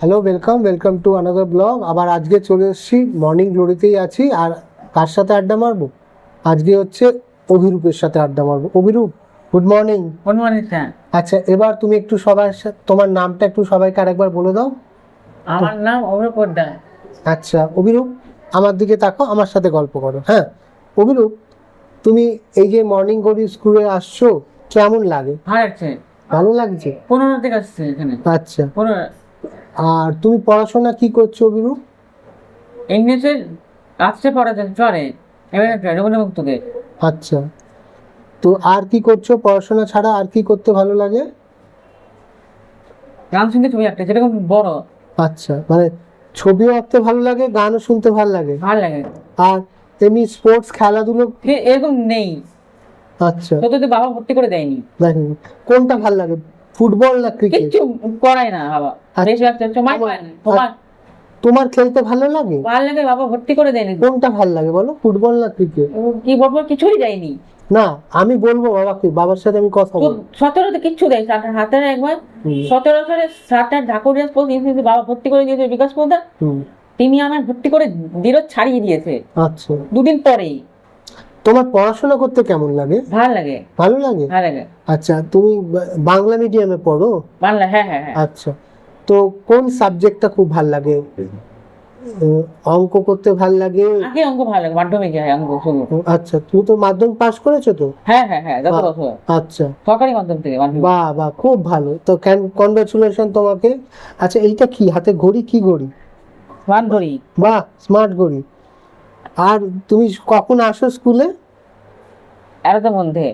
Hello, welcome to another blog. আবার আজকে চলে এসেছি, মর্নিং গ্লোরিতেই আছি। আর কার সাথে আড্ডা মারবো? আজকে হচ্ছে অভিরূপের সাথে আড্ডা মারবো। Abhirup, good morning. Good morning sir. আচ্ছা, এবার তুমি একটু সবার সাথে তোমার নামটা একটু সবাইকে আরেকবার বলে দাও। আমার নাম অভিরূপ পোদ্দার। আচ্ছা অভিরূপ, আমার দিকে তাকাও, আমার সাথে গল্প করো। হ্যাঁ অভিরূপ, তুমি এই যে মর্নিং গ্লোরি স্কুলে আসছো, কেমন লাগে? ভালো লাগছে। ভালো লাগছে? 15 থেকে আসছে এখানে। আচ্ছা, 15 আর তুমি পড়াশোনা কি করছো অভিরূপ? ইংলিশে আসছে পড়াতে চলে, এবারে রবীন্দ্রমুক্তকে। আচ্ছা, তো আর কি করছো পড়াশোনা ছাড়া? আর কি করতে ভালো লাগে? গান শুনতে ছবি একটা যেরকম বড় আচ্ছা, মানে ছবিও আঁকতে ভালো লাগে, গানও শুনতে ভালো লাগে, ভালো লাগে। আর এমনি স্পোর্টস খেলাধুলো? এরকম নেই, আচ্ছা, তো বাবা ভর্তি করে দেয়নি। দেখেন কোনটা ভালো লাগে, ফুটবল না ক্রিকেট? কিচ্ছু করায় না বাবা, বেশি একটা সময় পায় না। তোমার খেলতে ভালো লাগে? ভালো লাগে, বাবা ভর্তি করে দেয়নি। কোনটা ভালো লাগে বলো, ফুটবল না ক্রিকেট? কি বলবো, কিছুই দেয়নি। না, আমি বলবো বাবাকে, বাবার সাথে আমি কথা বলবো। 17তে কিচ্ছু দেয়, হাতে একবার 17 সালে 7টা ঢাকুরিয়া স্পোর্টস ইনস্টিটিউটে বাবা ভর্তি করে দিয়েছে, বিকাশ পোদ্দার। তিনি আমার ভর্তি করে দিল, ছাড়িয়ে দিয়েছে। আচ্ছা, দুদিন পরেই। তোমার পড়াশোনা করতে কেমন লাগে? ভালো লাগে। ভালো লাগে? ভালো লাগে। আচ্ছা, তুমি বাংলা মিডিয়ামে পড়ো? বাংলা, হ্যাঁ হ্যাঁ হ্যাঁ। আচ্ছা, তো কোন সাবজেক্টটা খুব ভালো লাগে? অঙ্ক করতে ভালো লাগে? আগে অঙ্ক ভালো লাগে, মাধ্যমিকে অঙ্ক শুধু। আচ্ছা, তুমি তো মাধ্যমিক পাস করেছো তো? হ্যাঁ হ্যাঁ হ্যাঁ, যত বছর আচ্ছা, সরকারি মাধ্যম থেকে মাধ্যমিক। বাহ বাহ, খুব ভালো তো, কনগ্রাচুলেশন তোমাকে। আচ্ছা, এইটা কি হাতে ঘড়ি? কি ঘড়ি? স্মার্ট ঘড়ি। বাহ, স্মার্ট ঘড়ি। আর তুমি কখন আসো স্কুলে? 11টার মধ্যে।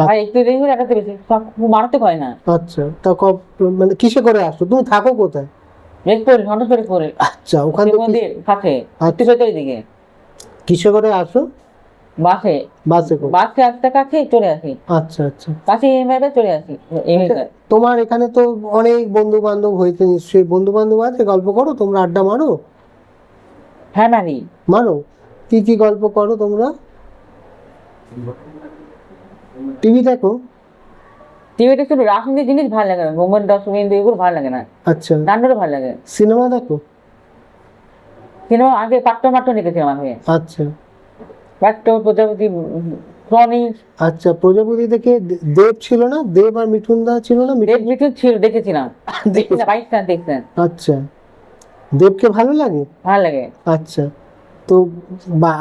আর একটু দেরি হলে 1টা বেশি, সব মারাতে হয় না। আচ্ছা, তা মানে কিসে করে আসো? তুমি থাকো কোথায়? রেলপোল, ঘন্টাসরি করে। আচ্ছা, ওখান থেকে কাছে ভেতরের দিকে। কিসে করে আসো? বাসে। বাসে করে? বাসে আসতে কাছে চলে আসি। আচ্ছা আচ্ছা, কাছে এমএতে চলে আসি। তোমার এখানে তো অনেক বন্ধু বান্ধব হয়েছে নিশ্চয়ই, বন্ধু বান্ধব আছে, গল্প করো তোমরা, আড্ডা মারো? হ্যাঁ মারি। মারো? কি কি গল্প করো তোমরা? টিভি দেখো? টিভিতে শুধু রাজনীতির জিনিস ভালো লাগে না, মোহাম্মদ দশমিন এগুলো ভালো লাগে না। আচ্ছা, গানগুলো ভালো লাগে। সিনেমা দেখো? সিনেমা আগে পাট্ট মাট্ট দেখেছিলাম আগে। আচ্ছা পাট্ট, প্রজাপতি, রনি। আচ্ছা, প্রজাপতি দেখে দেব ছিল না? দেব আর মিঠুন দা ছিল না? দেব মিঠুন ছিল, দেখেছিলাম। দেখেছিলাম, পাকিস্তান দেখছেন। আচ্ছা, দেবকে ভালো লাগে? ভালো লাগে। আচ্ছা, তো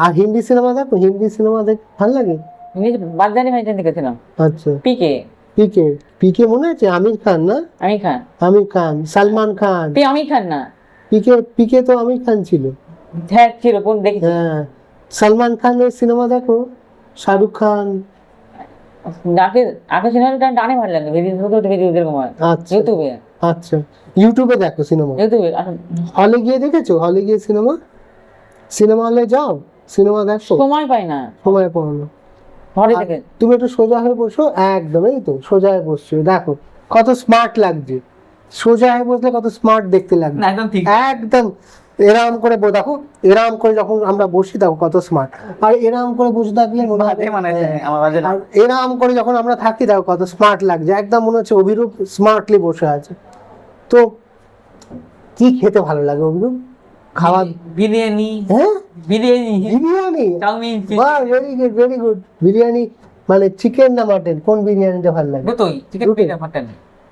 আর হিন্দি সিনেমা দেখো? হিন্দি সিনেমা ভালো লাগে? বাদজানি ভাইজান দেখেছিলাম। আচ্ছা, পিকে। পিকে? পিকে মনে আছে? আমির খান না? আমির খান। আমির খান, সালমান খান। আমির খান না, পিকে? পিকে তো আমির খান ছিল। হ্যাঁ ছিল, কোন দেখেছি। হ্যাঁ, সালমান খানের সিনেমা দেখো, শাহরুখ খান। আগে আগে সিনেমাটা ডানে ভালো লাগে, ভিডিও যেরকম হয় আচ্ছা ইউটিউবে। আচ্ছা, ইউটিউবে দেখো সিনেমা? ইউটিউবে। হলে গিয়ে দেখেছো? হলে গিয়ে সিনেমা, সিনেমা হলে যাও, সিনেমা দেখো? সময় পাই না, সময় পাও না? ঘরে থেকে। তুমি একটু সোজা হয়ে বসো, একদম, এই তো সোজা হয়ে বসছো, দেখো কত স্মার্ট লাগছে। সোজা হয়ে বসলে কত স্মার্ট দেখতে লাগছে। একদম ঠিক। একদম এরাম করে দেখো, এরাম করে যখন আমরা বসি দেখো কত স্মার্ট। আর এরাম করে বসে থাকলে মনে হয়, আর এরাম করে যখন আমরা থাকি দেখো কত স্মার্ট লাগছে, একদম মনে হচ্ছে অভিরূপ স্মার্টলি বসে আছে। তো কি খেতে ভালো লাগে অভিরূপ? খাওয়া? বিরিয়ানি। হ্যাঁ, বিরিয়ানি, বিরিয়ানি। চাউমিন। বাহ, very good very good. Biryani মানে চিকেন না মাটন? কোন বিরিয়ানিটা ভালো লাগে? দুটোই, চিকেন মাটন।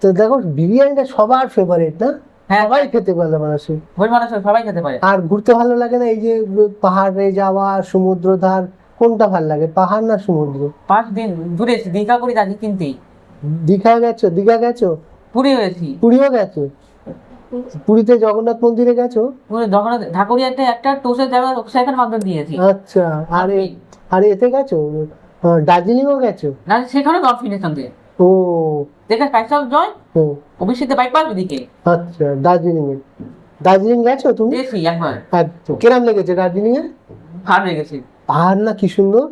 তো দেখো, বিরিয়ানিটা সবার ফেভারিট না? হ্যাঁ, সবাই খেতে ভালোবাসে। ভোর মানুষ সবাই খেতে পারে। আর ঘুরতে ভালো লাগে না? এই যে পাহাড়ে যাওয়া, সমুদ্র ধার, কোনটা ভালো লাগে, পাহাড় না সমুদ্র? 5 দিন ঘুরে এসেছি, দীঘা করে যাচ্ছি কিনতেই। দীঘা গেছো? দীঘা গেছো? পুরী হয়েছি। পুরীও গেছো? পুরীতে জগন্নাথ মন্দিরে গেছো? জগন্নাথ ঢাকুরিয়াতে একটা টোসের জায়গা সেখানে মাধ্যম দিয়েছি। আচ্ছা, আর এতে গেছো, দার্জিলিংও গেছো? না, সেখানে কনফিডেন্স দিয়ে ও, দেখে কাইসাল জয় ও অভিষেকে বাইপাস ওদিকে। আচ্ছা, দার্জিলিং গেছো তুমি? গেছি একবার। একদম, কিরম লেগেছে দার্জিলিং এ? ভালো লেগেছে। পাহাড় না কি সুন্দর!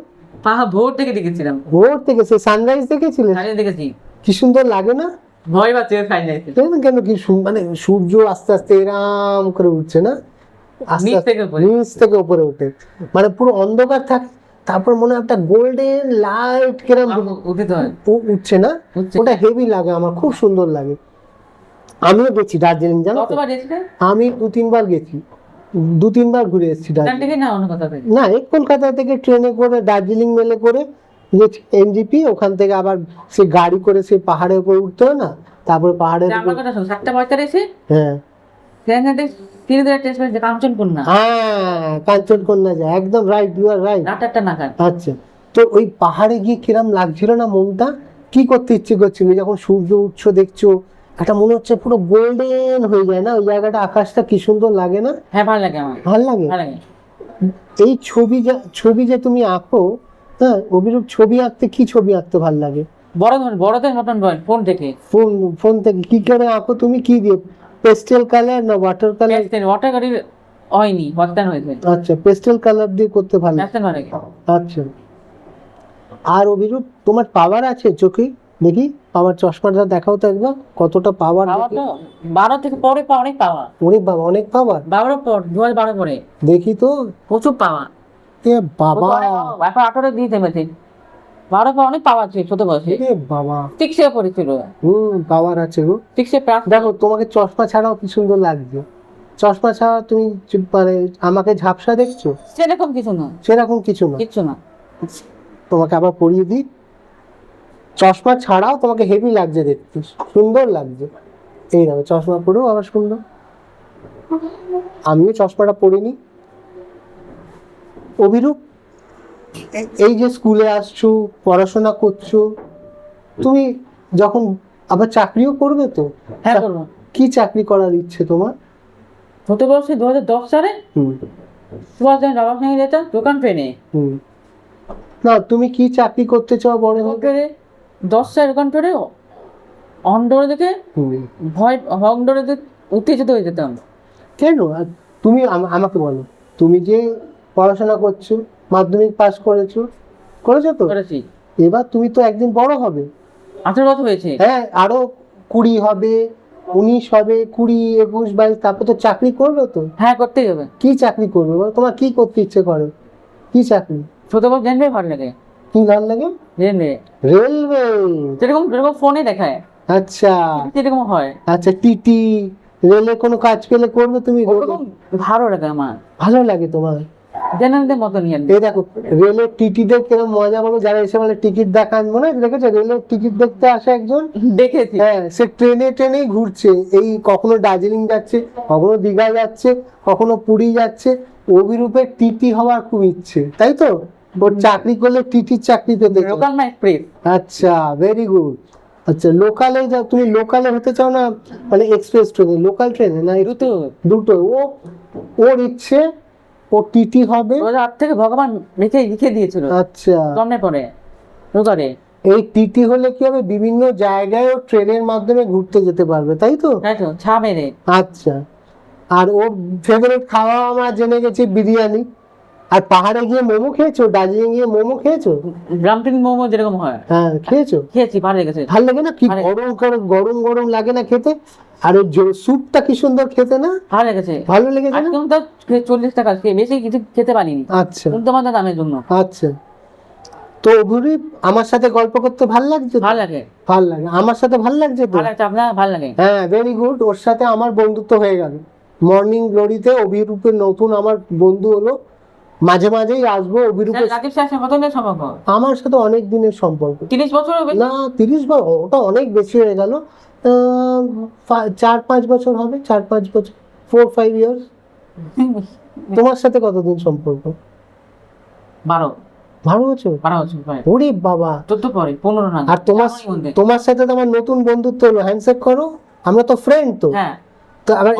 পাহাড় ভোর থেকে দেখেছিলাম। ভোর থেকে? সে সানরাইজ দেখেছিলে? দেখেছি। কি সুন্দর লাগে না? ভয় পাচ্ছে খাই নাই। কেন কি মানে সূর্য আস্তে আস্তে এরাম করে উঠছে না, আস্তে নিচ আস্তে থেকে উপরে। নিচ থেকে উপরে উঠে, মানে পুরো অন্ধকার থাকে, তারপর মনে হয় একটা গোল্ডেন লাইট কিরম উঠতে হয়। উঠছে না, উঠছে। ওটা হেভি লাগে, আমার খুব সুন্দর লাগে। আমিও গেছি দার্জিলিং, জানো তো? কতবার গেছিলে? আমি 2-3 বার গেছি, 2-3 বার ঘুরে এসেছি এখান দার্জিলিং। থেকে না অন্য কোথাও থেকে? না, এই কলকাতা থেকে ট্রেনে করে দার্জিলিং মেলে করে এনজিপি, ওখান থেকে আবার সে গাড়ি করে সে পাহাড়ের উপর উঠতে হয় না, তারপরে পাহাড়ের যে উপর। আমার কথা শোনো, 7:45 হ্যাঁ সেখান থেকে ধীরে ধীরে টেস্ট করে কাঞ্চনকন্যা হ্যাঁ, কাঞ্চনকন্যা যায়, একদম রাইট, ইউ আর রাইট। রাত 8টা নাগাদ। আচ্ছা, তো ওই পাহাড়ে গিয়ে কিরম লাগছিল না মনটা, কি করতে ইচ্ছে করছিল যখন সূর্য উঠছো দেখছো, একটা মনে হচ্ছে পুরো গোল্ডেন হয়ে যায় না ওই জায়গাটা, আকাশটা কি সুন্দর লাগে না? হ্যাঁ ভালো লাগে আমার, ভাল লাগে। ভালো লাগে। এই ছবি যে তুমি আঁকো, হ্যাঁ, অভিরূপ, ছবি আঁকতে কি ছবি আঁকতে ভাল লাগে? বড়দের মতন বল ফোন থেকে। ফোন থেকে কি করে আঁকো তুমি, কি দিয়ে? পেস্টেল কালার না ওয়াটার কালার? ওয়াটার গাড়ি হয়নি, ওয়াটার হয়েছে। আচ্ছা, পেস্টেল কালার দিয়ে করতে ভালো লাগে। ন্যাশনাল ভালো লাগে। আচ্ছা, আর অভিরূপ তোমার পাওয়ার আছে চোখে? দেখি পাওয়ার, চশমাটা দেখাও তো একবার, কতটা পাওয়ার। পাওয়া তো 12 থেকে পরে অনেক পাওয়া। অনেক বাবা, অনেক পাওয়ার। 12 পর 2012 পরে দেখি তো। প্রচুর পাওয়া। এ বাবা, এখন 18 দিয়ে থেমেছে। 12 পর অনেক পাওয়া ছিল ছোট বয়সে। এ বাবা, 6-এ পড়েছিল। পাওয়ার আছে গো। 6-এ প্লাস। দেখো তোমাকে চশমা ছাড়াও কি সুন্দর লাগছে, চশমা ছাড়া তুমি মানে আমাকে ঝাপসা দেখছো, সেরকম কিছু না, সেরকম কিছু না। কিচ্ছু না। তোমাকে আবার পরিয়ে দিই, চশমা ছাড়াও তোমাকে হেভি লাগছে দেখতে, সুন্দর লাগছে। এই দেখো চশমা পরেও আবার সুন্দর। আমিও চশমাটা পরিনি। অভিরূপ, এই যে স্কুলে আসছো, পড়াশোনা করছো, তুমি যখন আবার চাকরিও করবে তো? হ্যাঁ করবো। কি চাকরি করার ইচ্ছে তোমার? ছোট বয়সে 2010 সালে হুম সুভাষ চন্দ্র বাবার সঙ্গে যেতাম দোকান পেনে। হুম না, তুমি কি চাকরি করতে চাও বড় দোকান হয়ে? পেরে 10 সালে দোকান পেরে অন্ডরে দেখে হুম। অন্ডরে উত্তেজিত হয়ে যেতাম। কেন? আর তুমি আমাকে বলো, তুমি যে পড়াশোনা করছো, মাধ্যমিক পাস করেছো তো? করেছি। এবার তুমি তো একদিন বড় হবে। 18 বছর হয়েছে। হ্যাঁ, আরো 20 হবে, 19 হবে, 20, 21, 22, তারপর তো চাকরি করবে তো। হ্যাঁ করতেই হবে। কি চাকরি করবে বলো, তোমার কি করতে ইচ্ছে করে? কি চাকরি? ছোট বয়স জেনে ভালো লাগে। কি ভালো লাগে? জেনে রেলওয়ে। যেরকম যেরকম ফোনে দেখায় আচ্ছা সেরকম হয়। আচ্ছা, টিটি, রেলে কোনো কাজ পেলে করবে তুমি? ওরকম ভালো লাগে আমার, ভালো লাগে তোমার? জেনারেলদের মতো নিয়ে। এই দেখো রেলের টিটিদের কিরকম মজা বলো, যারা এসে বলে টিকিট দেখান, মনে আছে? দেখেছো রেলের টিকিট দেখতে আসে একজন? দেখেছি। হ্যাঁ, সে ট্রেনেই ঘুরছে, এই কখনো দার্জিলিং যাচ্ছে, কখনো দীঘা যাচ্ছে, কখনো পুরী যাচ্ছে। অভিরূপের টিটি হওয়ার খুব ইচ্ছে, তাই তো? ওর চাকরি করলে টিটির চাকরি পেতে চায়। লোকাল না এক্সপ্রেস। আচ্ছা, ভেরি গুড। আচ্ছা, লোকালে যাও তুমি, লোকালে হতে চাও না মানে এক্সপ্রেস ট্রেনে, লোকাল ট্রেনে না? দুটো। দুটো। ওর ইচ্ছে ও টিটি হবে। ওর হাত থেকে ভগবান লিখে দিয়েছিল। আচ্ছা, সামনে পড়ে লোকালে। এই টিটি হলে কি হবে, বিভিন্ন জায়গায় ও ট্রেনের মাধ্যমে ঘুরতে যেতে পারবে, তাই তো? তাই তো, ছা মেরে। আচ্ছা, আর ওর ফেভারিট খাওয়া আমরা জেনে গেছি বিরিয়ানি। আর পাহাড়ে গিয়ে মোমো খেয়েছো? দার্জিলিং গিয়ে মোমো খেয়েছো? গ্রামটিন মোমো যেরকম হয় হ্যাঁ, খেয়েছো? খেয়েছি, ভালো লেগেছে। ভাল লাগে না? কি ভালো। গরম গরম লাগে না খেতে? আর ওই স্যুপটা কি সুন্দর খেতে না? ভালো লেগেছে। ভালো লেগেছে না? আজকে তো 40 টাকা, বেশি কিছু খেতে পারিনি আচ্ছা তোমাদের দামের জন্য। আচ্ছা, তো অভিরূপ আমার সাথে গল্প করতে ভাল লাগছে তো? ভালো লাগে। ভাল লাগে, আমার সাথে ভাল লাগছে তো? ভালো লাগছে, আপনার ভালো লাগে। হ্যাঁ, ভেরি গুড। ওর সাথে আমার বন্ধুত্ব হয়ে গেল। মর্নিং গ্লোরিতে অভিরূপের নতুন আমার বন্ধু হলো। মাঝে মাঝেই আসবো অভিরূপের। রাজীব স্যার কত দিনের সম্পর্ক? আমার সাথে অনেক দিনের সম্পর্ক। 30 বছর হবে না, 30 বার ওটা অনেক বেশি হয়ে গেল। 4-5 বছর হবে, 4-5 বছর, 4-5 ইয়ার্স। তোমার সাথে কতদিন সম্পর্ক? 12 বছর। 12 বছর প্রায়। ওরে বাবা। 14 পরে 15 না। আর তোমার সাথে তো আমার নতুন বন্ধুত্ব হলো, হ্যান্ডশেক করো, আমরা তো ফ্রেন্ড তো। হ্যাঁ, তো আবার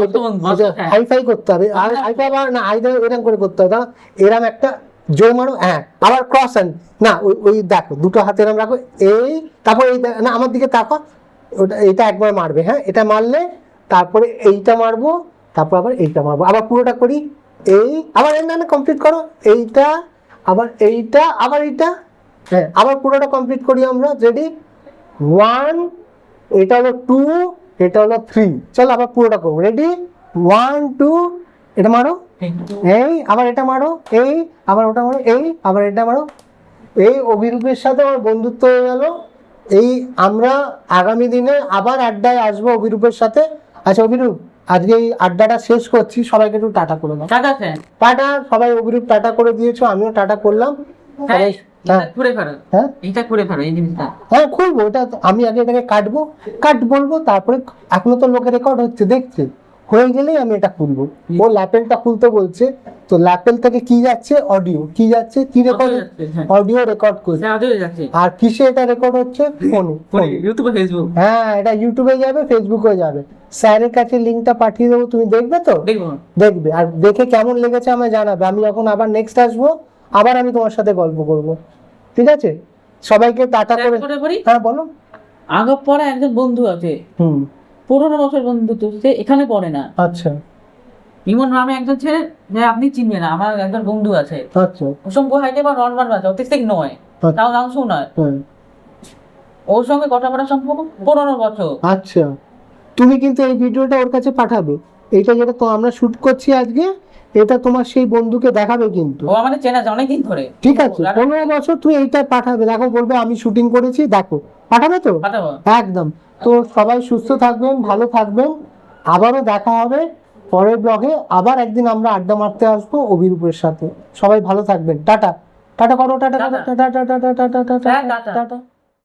হ্যাঁ। হাইফাই করতে হবে, আর হাইফাই আবার না, এরকম করে করতে হবে, এরম একটা জোর মারো, হ্যাঁ, আবার ক্রস হ্যান্ড না, ওই দেখো দুটো হাতে এরম রাখো, এই তারপর এই না, আমার দিকে তাকো, ওটা এইটা একবার মারবে, হ্যাঁ, এটা মারলে তারপরে এইটা মারবো, তারপর আবার এইটা মারবো, আবার পুরোটা করি, এই আবার না কমপ্লিট করো, এইটা আবার এইটা আবার এইটা, হ্যাঁ, আবার পুরোটা কমপ্লিট করি আমরা। রেডি? 1, এটা হলো 2, এটা হলো 3, চলো আবার পুরোটা করবো। রেডি? 1, 2, এটা মারো, এই আবার এটা মারো, এই আবার ওটা মারো, এই আবার এটা মারো। এই অভিরূপের সাথে আমার বন্ধুত্ব হয়ে গেল। এই আমরা আগামী দিনে আবার আড্ডায় আসবো অভিরূপের সাথে, আচ্ছা অভিরূপ, আজকে এই আড্ডাটা শেষ করছি, সবাইকে একটু টাটা করে দাও। Tata sir. টাটা, সবাই অভিরূপ টাটা করে দিয়েছো, আমিও টাটা করলাম। সবাই এটা করে ফেলো, হ্যাঁ এটা করে ফেলো এই জিনিসটা। হ্যাঁ খুলবো ওটা, আমি আগে এটাকে কাটবো, বলবো, তারপরে এখনো তো লোকে রেকর্ড হচ্ছে দেখছে, হয়ে গেলেই আমি এটা খুলবো। ও ল্যাপেলটা খুলতে বলছে, তো ল্যাপেল থেকে কি যাচ্ছে, অডিও, কি যাচ্ছে, কি রেকর্ড, অডিও রেকর্ড করছে। আর কিসে এটা রেকর্ড হচ্ছে, ফোনে, ইউটিউবে, ফেসবুক। হ্যাঁ এটা ইউটিউবে যাবে, ফেসবুকে যাবে। স্যারের কাছে লিঙ্কটা পাঠিয়ে দেবো, তুমি দেখবে তো? দেখবো। দেখবে, আর দেখে কেমন লেগেছে আমায় জানাবে। আমি যখন আবার নেক্সট আসবো, আবার আমি তোমার সাথে গল্প করব, ঠিক আছে? সবাইকে টাটা করে। হ্যাঁ বলো। আগের পরে একজন বন্ধু আছে, 15 বছর বন্ধু, তো সে এখানে পড়ে না। আচ্ছা ইমন নামে একজন ছেলে, যে আপনি চিনবেন, আমার একজন বন্ধু আছে। আচ্ছা অসংখ্য হাইটে বা নর্মাল বাচ্চা, অতিস্টিক নয়, তাও নামসও নয়। ওর সঙ্গে কথা বলার সম্পর্ক 15 বছর। আচ্ছা, তুমি কিন্তু এই ভিডিওটা ওর কাছে পাঠাবে, এটা যেটা তো আমরা শুট করছি আজকে, এটা তোমার সেই বন্ধুকে দেখাবে কিন্তু। ও আমাদের চেনা আছে অনেকদিন ধরে। ঠিক আছে, 15 বছর তুই এইটা পাঠাবে, দেখো, বলবে আমি শুটিং করেছি, দেখো, পাঠাবে তো? পাঠাবো। একদম। তো সবাই সুস্থ থাকবেন, ভালো থাকবেন, আবারও দেখা হবে পরের ব্লগে। আবার একদিন আমরা আড্ডা মারতে আসবো অভিরূপের সাথে। সবাই ভালো থাকবেন, টাটা। টাটা করো, tata, tata, tata, tata, tata, tata, tata.